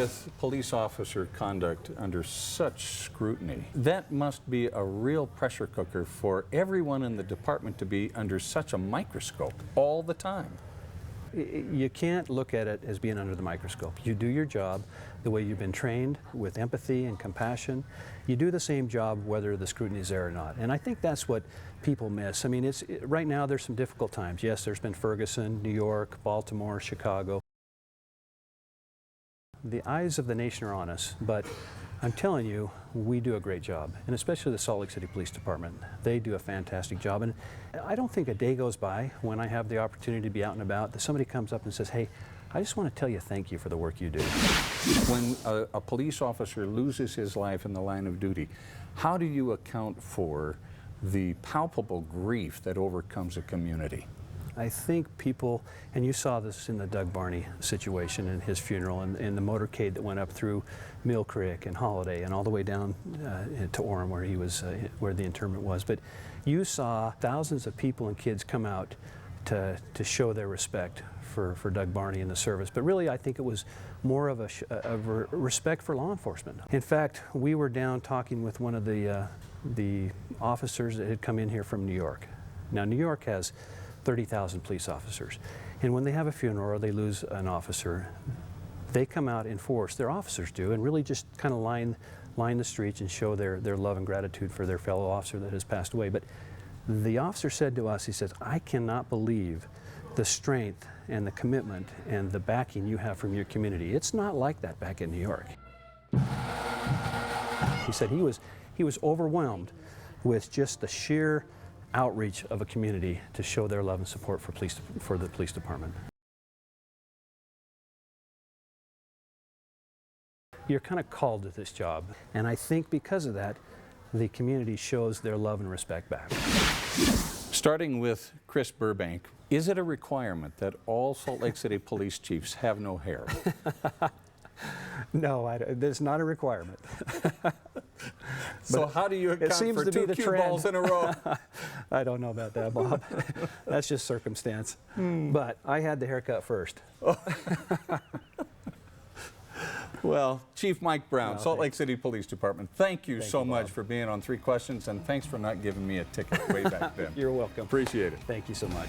with police officer conduct under such scrutiny, that must be a real pressure cooker for everyone in the department to be under such a microscope all the time. You can't look at it as being under the microscope. You do your job the way you've been trained, with empathy and compassion. You do the same job whether the scrutiny is there or not. And I think that's what people miss. I mean, right now there's some difficult times. Yes, there's been Ferguson, New York, Baltimore, Chicago. The eyes of the nation are on us, but I'm telling you, we do a great job, and especially the Salt Lake City Police Department. They do a fantastic job, and I don't think a day goes by when I have the opportunity to be out and about that somebody comes up and says, hey, I just want to tell you thank you for the work you do. When a police officer loses his life in the line of duty, how do you account for the palpable grief that overcomes a community? I think people, and you saw this in the Doug Barney situation and his funeral, and the motorcade that went up through Mill Creek and Holiday and all the way down to Orem where he was, where the interment was. But you saw thousands of people and kids come out to show their respect for Doug Barney and the service. But really, I think it was more of a respect for law enforcement. In fact, we were down talking with one of the officers that had come in here from New York. Now, New York has 30,000 police officers. And when they have a funeral or they lose an officer, they come out in force, their officers do, and really just kind of line the streets and show their love and gratitude for their fellow officer that has passed away. But the officer said to us, he says, I cannot believe the strength and the commitment and the backing you have from your community. It's not like that back in New York. He said he was overwhelmed with just the sheer outreach of a community to show their love and support for the police department. You're kind of called to this job, and I think because of that, the community shows their love and respect back. Starting with Chris Burbank, is it a requirement that all Salt Lake City police chiefs have no hair? No, there's not a requirement. So how do you account for two cue balls in a row? I don't know about that, Bob. That's just circumstance. But I had the haircut first. Well, Chief Mike Brown, No, Salt Lake City Police Department, thank you so much for being on 3 Questions, and thanks for not giving me a ticket way back then. You're welcome. Appreciate it. Thank you so much.